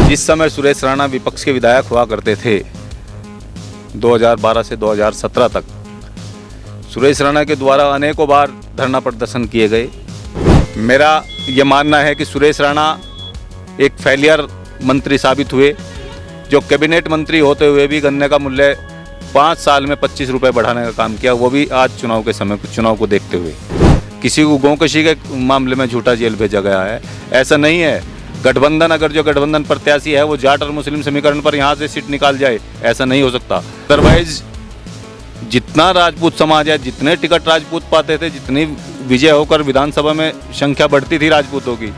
जिस समय सुरेश राणा विपक्ष के विधायक हुआ करते थे 2012 से 2017 तक, सुरेश राणा के द्वारा अनेकों बार धरना प्रदर्शन किए गए। मेरा ये मानना है कि सुरेश राणा एक फेलियर मंत्री साबित हुए, जो कैबिनेट मंत्री होते हुए भी गन्ने का मूल्य 5 साल में 25 रुपये बढ़ाने का काम किया, वो भी आज चुनाव के समय चुनाव को देखते हुए। किसी को गोकशी के मामले में झूठा जेल भेजा गया है, ऐसा नहीं है। गठबंधन, अगर जो गठबंधन प्रत्याशी है वो जाट और मुस्लिम समीकरण पर यहाँ से सीट निकाल जाए, ऐसा नहीं हो सकता। अदरवाइज जितना राजपूत समाज है, जितने टिकट राजपूत पाते थे, जितनी विजय होकर विधानसभा में संख्या बढ़ती थी राजपूतों की,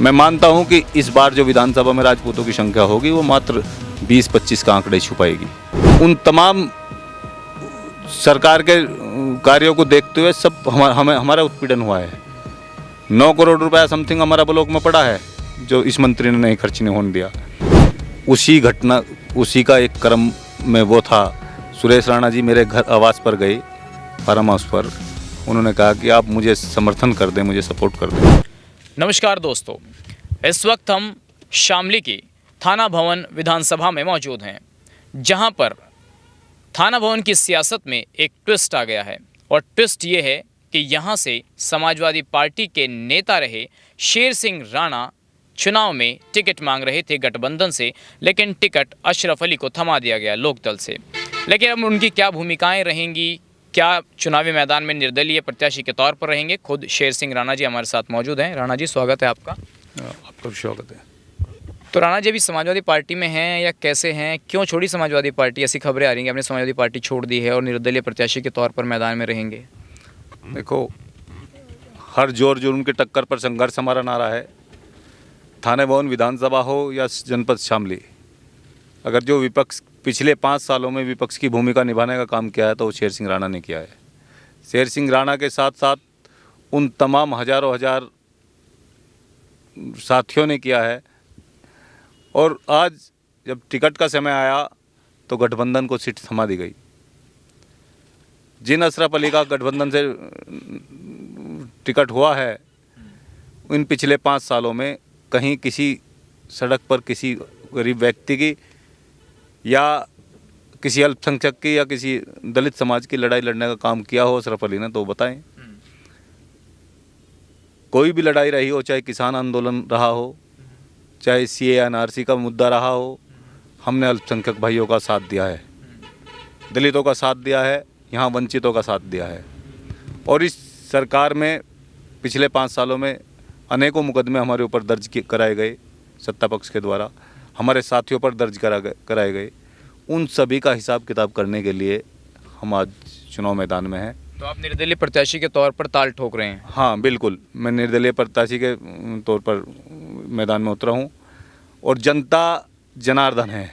मैं मानता हूं कि इस बार जो विधानसभा में राजपूतों की संख्या होगी वो मात्र 20-25 का आंकड़े छुपाएगी। उन तमाम सरकार के कार्यों को देखते हुए सब हमारा उत्पीड़न हुआ है। 9 करोड़ रुपया समथिंग हमारा ब्लॉक में पड़ा है, जो इस मंत्री ने नहीं खर्च नहीं होने दिया। उसी का एक क्रम में वो था, सुरेश राणा जी मेरे घर आवास पर गए, फार्म हाउस पर। उन्होंने कहा कि आप मुझे समर्थन कर दें, मुझे सपोर्ट कर दें। नमस्कार दोस्तों, इस वक्त हम शामली की थाना भवन विधानसभा में मौजूद हैं, जहां पर थाना भवन की सियासत में एक ट्विस्ट आ गया है। और ट्विस्ट ये है कि यहां से समाजवादी पार्टी के नेता रहे शेर सिंह राणा चुनाव में टिकट मांग रहे थे गठबंधन से, लेकिन टिकट अशरफ अली को थमा दिया गया लोकदल से। लेकिन अब उनकी क्या भूमिकाएं रहेंगी, क्या चुनावी मैदान में निर्दलीय प्रत्याशी के तौर पर रहेंगे, खुद शेर सिंह राणा जी हमारे साथ मौजूद हैं। राणा जी, स्वागत है आपका। आपका भी स्वागत है। तो राणा जी अभी समाजवादी पार्टी में हैं या कैसे हैं, क्यों छोड़ी समाजवादी पार्टी? ऐसी खबरें आ रही हैं अपने समाजवादी पार्टी छोड़ दी है और निर्दलीय प्रत्याशी के तौर पर मैदान में रहेंगे। देखो, हर जोर जुर्म की टक्कर पर संघर्ष हमारा नारा है। थाने भवन विधानसभा हो या जनपद शामली, अगर जो विपक्ष पिछले 5 सालों में विपक्ष की भूमिका निभाने का काम किया है तो वो शेर सिंह राणा ने किया है। शेर सिंह राणा के साथ साथ उन तमाम हजारों हजार साथियों ने किया है। और आज जब टिकट का समय आया तो गठबंधन को सीट थमा दी गई। जिन अशरफ अली का गठबंधन से टिकट हुआ है, इन पिछले 5 सालों में कहीं किसी सड़क पर किसी गरीब व्यक्ति की या किसी अल्पसंख्यक की या किसी दलित समाज की लड़ाई लड़ने का काम किया हो अशरफ अली ने, तो बताएं। कोई भी लड़ाई रही हो, चाहे किसान आंदोलन रहा हो, चाहे CA NRC का मुद्दा रहा हो, हमने अल्पसंख्यक भाइयों का साथ दिया है, दलितों का साथ दिया है, यहाँ वंचितों का साथ दिया है। और इस सरकार में पिछले 5 सालों में अनेकों मुकदमे हमारे ऊपर दर्ज कराए गए, सत्ता पक्ष के द्वारा हमारे साथियों पर दर्ज कराए गए। उन सभी का हिसाब किताब करने के लिए हम आज चुनाव मैदान में हैं। तो आप निर्दलीय प्रत्याशी के तौर पर ताल ठोक रहे हैं? हाँ बिल्कुल, मैं निर्दलीय प्रत्याशी के तौर पर मैदान में उतरा हूँ। और जनता जनार्दन है,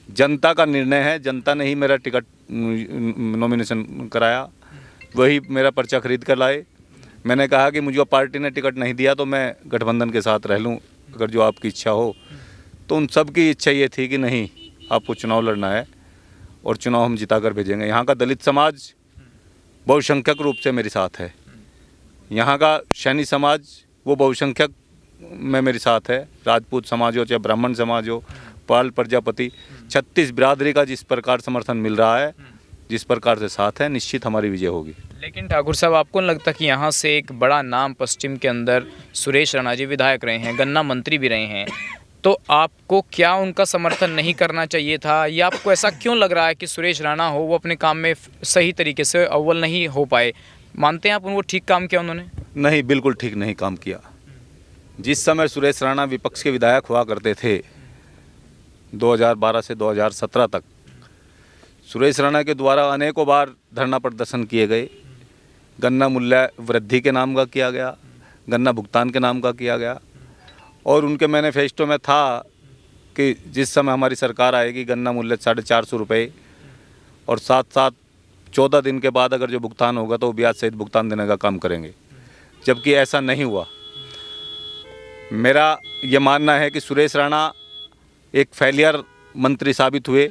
जनता का निर्णय है। जनता ने ही मेरा टिकट नॉमिनेशन कराया, वही मेरा पर्चा खरीद कर लाए। मैंने कहा कि मुझे पार्टी ने टिकट नहीं दिया तो मैं गठबंधन के साथ रह लूँ, अगर जो आपकी इच्छा हो। तो उन सब की इच्छा ये थी कि नहीं, आपको चुनाव लड़ना है और चुनाव हम जिता कर भेजेंगे। यहाँ का दलित समाज बहुसंख्यक रूप से मेरे साथ है, यहाँ का सैनी समाज वो बहुसंख्यक में मेरे साथ है। राजपूत समाज हो चाहे ब्राह्मण समाज हो, पाल प्रजापति, 36 बिरादरी का जिस प्रकार समर्थन मिल रहा है, जिस प्रकार से साथ है, निश्चित हमारी विजय होगी। लेकिन ठाकुर साहब, आपको नहीं लगता कि यहाँ से एक बड़ा नाम पश्चिम के अंदर सुरेश राणा जी विधायक रहे हैं, गन्ना मंत्री भी रहे हैं, तो आपको क्या उनका समर्थन नहीं करना चाहिए था? या आपको ऐसा क्यों लग रहा है कि सुरेश राणा हो वो अपने काम में सही तरीके से अव्वल नहीं हो पाए? मानते हैं आप वो ठीक काम किया उन्होंने? नहीं, बिल्कुल ठीक नहीं काम किया। जिस समय सुरेश राणा विपक्ष के विधायक हुआ करते थे 2012 से 2017 तक, सुरेश राणा के द्वारा अनेकों बार धरना प्रदर्शन किए गए। गन्ना मूल्य वृद्धि के नाम का किया गया, गन्ना भुगतान के नाम का किया गया। और उनके मैनिफेस्टो में था कि जिस समय हमारी सरकार आएगी गन्ना मूल्य 450 रुपये, और साथ साथ 14 दिन के बाद अगर जो भुगतान होगा तो ब्याज सहित भुगतान देने का काम करेंगे। जबकि ऐसा नहीं हुआ। मेरा ये मानना है कि सुरेश राणा एक फेलियर मंत्री साबित हुए,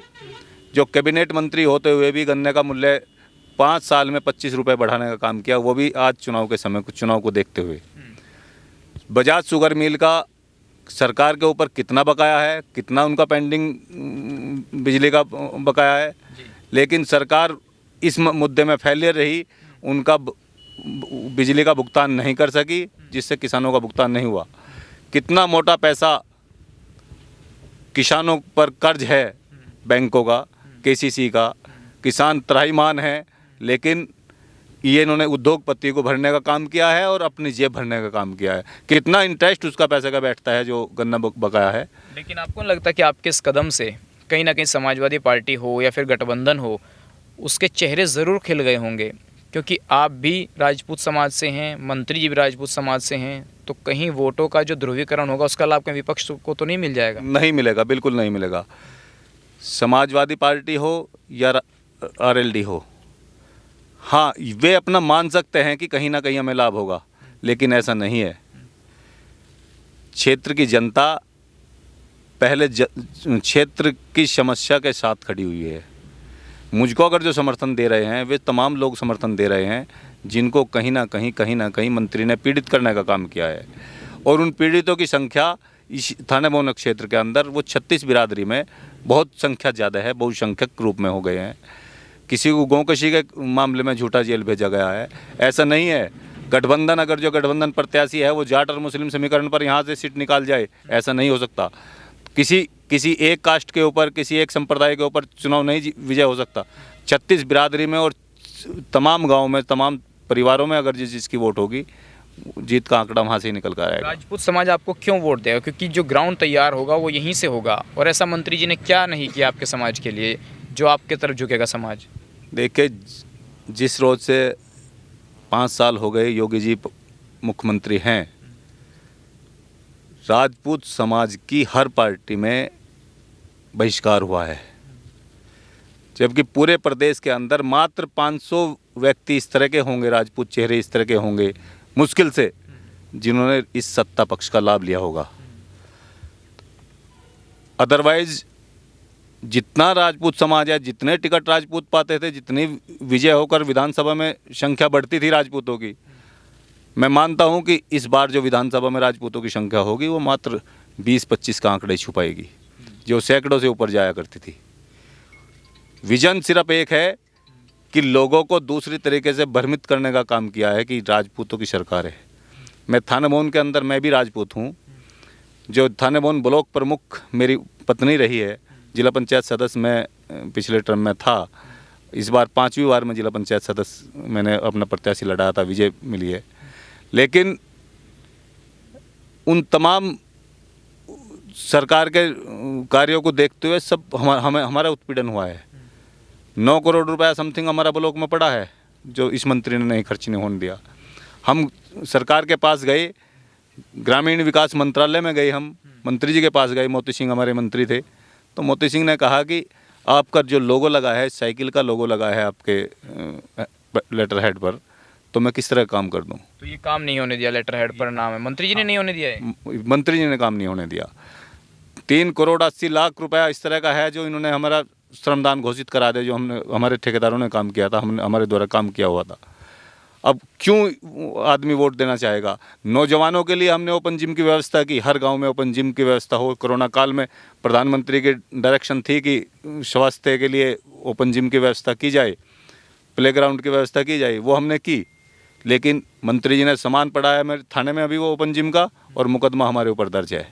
जो कैबिनेट मंत्री होते हुए भी गन्ने का मूल्य 5 साल में 25 रुपये बढ़ाने का काम किया, वो भी आज चुनाव के समय चुनाव को देखते हुए। बजाज शुगर मिल का सरकार के ऊपर कितना बकाया है, कितना उनका पेंडिंग बिजली का बकाया है, लेकिन सरकार इस मुद्दे में फेलियर रही, उनका बिजली का भुगतान नहीं कर सकी, जिससे किसानों का भुगतान नहीं हुआ। कितना मोटा पैसा किसानों पर कर्ज है बैंकों का, केसीसी का, किसान त्राहिमाम है, लेकिन ये इन्होंने उद्योगपति को भरने का काम किया है और अपनी जेब भरने का काम किया है। कितना इंटरेस्ट उसका पैसे का बैठता है जो गन्ना बकाया है। लेकिन आपको नहीं लगता कि आपके इस कदम से कहीं ना कहीं समाजवादी पार्टी हो या फिर गठबंधन हो, उसके चेहरे ज़रूर खिल गए होंगे? क्योंकि आप भी राजपूत समाज से हैं, मंत्री जी भी राजपूत समाज से हैं, तो कहीं वोटों का जो ध्रुवीकरण होगा उसका लाभ कहीं विपक्ष को तो नहीं मिल जाएगा? नहीं मिलेगा, बिल्कुल नहीं मिलेगा। समाजवादी पार्टी हो या आरएलडी हो, हाँ वे अपना मान सकते हैं कि कहीं ना कहीं हमें लाभ होगा, लेकिन ऐसा नहीं है। क्षेत्र की जनता पहले क्षेत्र की समस्या के साथ खड़ी हुई है। मुझको अगर जो समर्थन दे रहे हैं वे तमाम लोग समर्थन दे रहे हैं जिनको कहीं ना कहीं मंत्री ने पीड़ित करने का काम किया है, और उन पीड़ितों की संख्या इस थाना भवन क्षेत्र के अंदर वो 36 बिरादरी में बहुत संख्या ज़्यादा है, बहुसंख्यक रूप में हो गए हैं। किसी को गोकशी के मामले में झूठा जेल भेजा गया है। ऐसा नहीं है गठबंधन, अगर जो गठबंधन प्रत्याशी है वो जाट और मुस्लिम समीकरण पर यहाँ से सीट निकाल जाए, ऐसा नहीं हो सकता। किसी एक कास्ट के ऊपर, किसी एक संप्रदाय के ऊपर चुनाव नहीं विजय हो सकता। 36 बिरादरी में और तमाम गाँव में, तमाम परिवारों में अगर जिसकी वोट होगी, जीत का आंकड़ा वहाँ से ही निकल कर आएगा। राजपूत समाज आपको क्यों वोट देगा? क्योंकि जो ग्राउंड तैयार होगा वो यहीं से होगा, और ऐसा मंत्री जी ने क्या नहीं किया आपके समाज के लिए जो आपके तरफ झुकेगा समाज? देखिए, जिस रोज से 5 साल हो गए योगी जी मुख्यमंत्री हैं, राजपूत समाज की हर पार्टी में बहिष्कार हुआ है, जबकि पूरे प्रदेश के अंदर मात्र 500 व्यक्ति इस तरह के होंगे, राजपूत चेहरे इस तरह के होंगे मुश्किल से, जिन्होंने इस सत्ता पक्ष का लाभ लिया होगा। अदरवाइज जितना राजपूत समाज है, जितने टिकट राजपूत पाते थे, जितनी विजय होकर विधानसभा में संख्या बढ़ती थी राजपूतों की, मैं मानता हूं कि इस बार जो विधानसभा में राजपूतों की संख्या होगी वो मात्र 20-25 का आंकड़े छुपाएगी, जो सैकड़ों से ऊपर जाया करती थी। विजन सिर्फ एक है कि लोगों को दूसरी तरीके से भ्रमित करने का काम किया है कि राजपूतों की सरकार है। मैं थाना भवन के अंदर मैं भी राजपूत हूँ। जो थाना भवन ब्लॉक प्रमुख मेरी पत्नी रही है, जिला पंचायत सदस्य मैं पिछले टर्म में था, इस बार 5वीं बार में जिला पंचायत सदस्य मैंने अपना प्रत्याशी लड़ाया था, विजय मिली है। लेकिन उन तमाम सरकार के कार्यों को देखते हुए सब हमारा उत्पीड़न हुआ है। 9 करोड़ रुपया समथिंग हमारा ब्लॉक में पड़ा है जो इस मंत्री ने नहीं खर्च नहीं होने दिया। हम सरकार के पास गए, ग्रामीण विकास मंत्रालय में गए, हम मंत्री जी के पास गए, मोती सिंह हमारे मंत्री थे, तो मोती सिंह ने कहा कि आपका जो लोगो लगा है, साइकिल का लोगो लगा है आपके लेटर हेड पर, तो मैं किस तरह काम कर दूं? तो ये काम नहीं होने दिया, लेटर हेड पर नाम है, मंत्री जी ने नहीं होने दिया है? मंत्री जी ने काम नहीं होने दिया। 3 करोड़ 80 लाख रुपया इस तरह का है जो इन्होंने हमारा श्रमदान घोषित करा दे, जो हमने हमारे ठेकेदारों ने काम किया था, हमने हमारे द्वारा काम किया हुआ था। अब क्यों आदमी वोट देना चाहेगा? नौजवानों के लिए हमने ओपन जिम की व्यवस्था की, हर गांव में ओपन जिम की व्यवस्था हो। कोरोना काल में प्रधानमंत्री की डायरेक्शन थी कि स्वास्थ्य के लिए ओपन जिम की व्यवस्था की जाए, प्लेग्राउंड की व्यवस्था की जाए, वो हमने की। लेकिन मंत्री जी ने सामान पड़ा है मेरे थाने में अभी वो ओपन जिम का, और मुकदमा हमारे ऊपर दर्ज है।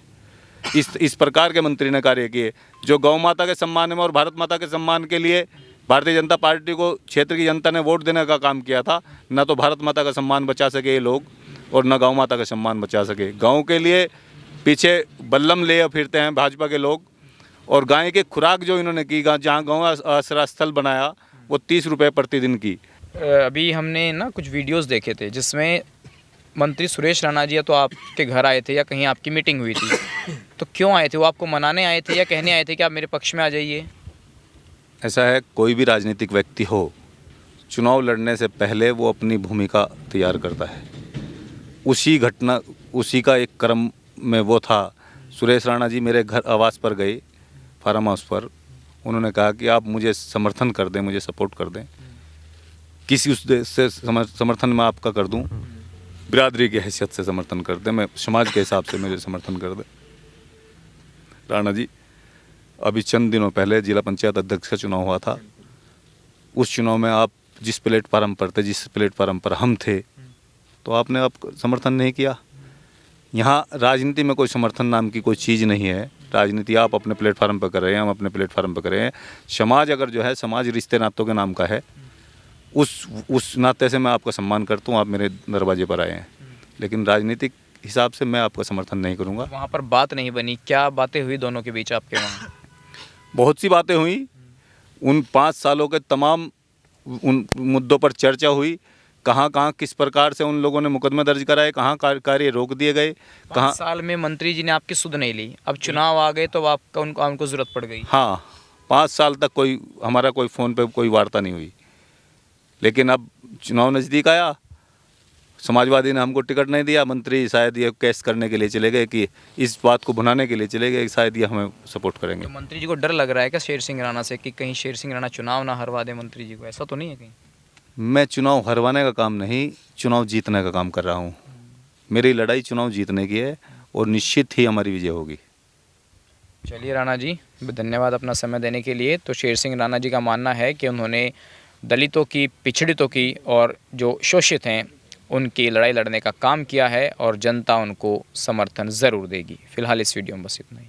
इस प्रकार के मंत्री ने कार्य किए जो गौ माता के सम्मान में और भारत माता के सम्मान के लिए भारतीय जनता पार्टी को क्षेत्र की जनता ने वोट देने का काम किया था। न तो भारत माता का सम्मान बचा सके ये लोग, और न गौ माता का सम्मान बचा सके। गाँव के लिए पीछे बल्लम ले फिरते हैं भाजपा के लोग, और गाय की खुराक जो इन्होंने की, जहाँ गौ आश्रय स्थल बनाया, वो 30 रुपये प्रतिदिन की। अभी हमने ना कुछ वीडियोस देखे थे जिसमें मंत्री सुरेश राणा जी या तो आपके घर आए थे या कहीं आपकी मीटिंग हुई थी, तो क्यों आए थे? वो आपको मनाने आए थे या कहने आए थे कि आप मेरे पक्ष में आ जाइए? ऐसा है, कोई भी राजनीतिक व्यक्ति हो, चुनाव लड़ने से पहले वो अपनी भूमिका तैयार करता है। उसी का एक क्रम में वो था। सुरेश राणा जी मेरे घर आवास पर गए, फार्म हाउस पर। उन्होंने कहा कि आप मुझे समर्थन कर दें, मुझे सपोर्ट कर दें, किसी उद्देश्य से समर्थन मैं आपका कर दूं, बिरादरी की हैसियत से समर्थन कर दें, मैं समाज के हिसाब से मुझे समर्थन कर दें। राणा जी, अभी चंद दिनों पहले जिला पंचायत अध्यक्ष का चुनाव हुआ था। उस चुनाव में आप जिस प्लेटफार्म पर थे, जिस प्लेटफार्म पर हम थे, तो आपने आप समर्थन नहीं किया। यहाँ राजनीति में कोई समर्थन नाम की कोई चीज़ नहीं है। राजनीति आप अपने प्लेटफार्म पर कर रहे हैं, हम अपने प्लेटफार्म पर कर रहे हैं। समाज अगर जो है, समाज रिश्ते नातों के नाम का है, उस नाते से मैं आपका सम्मान करता हूँ। आप मेरे दरवाजे पर आए हैं, लेकिन राजनीतिक हिसाब से मैं आपका समर्थन नहीं करूँगा। वहाँ पर बात नहीं बनी, क्या बातें हुई दोनों के बीच आपके वहाँ? बहुत सी बातें हुई। उन 5 सालों के तमाम उन मुद्दों पर चर्चा हुई। कहाँ कहाँ किस प्रकार से उन लोगों ने मुकदमे दर्ज कराए, कहाँ कार्य रोक दिए गए, 5 साल में मंत्री जी ने आपकी सुध नहीं ली, अब चुनाव आ गए तो आपका उनको ज़रूरत पड़ गई। हाँ, 5 साल तक हमारा कोई फ़ोन पे कोई वार्ता नहीं हुई। लेकिन अब चुनाव नज़दीक आया, समाजवादी ने हमको टिकट नहीं दिया। मंत्री शायद ये केस करने के लिए चले गए, कि इस बात को भुनाने के लिए चले गए, शायद ये हमें सपोर्ट करेंगे। तो मंत्री जी को डर लग रहा है क्या शेर सिंह राणा से, कि कहीं शेर सिंह राणा चुनाव ना हरवा दे मंत्री जी को? ऐसा तो नहीं है कहीं? मैं चुनाव हरवाने का काम नहीं, चुनाव जीतने का काम कर रहा हूँ। मेरी लड़ाई चुनाव जीतने की है और निश्चित ही हमारी विजय होगी। चलिए राणा जी, धन्यवाद अपना समय देने के लिए। तो शेर सिंह राणा जी का मानना है कि उन्होंने दलितों की, पिछड़ितों की और जो शोषित हैं उनकी लड़ाई लड़ने का काम किया है और जनता उनको समर्थन ज़रूर देगी। फिलहाल इस वीडियो में बस इतना ही।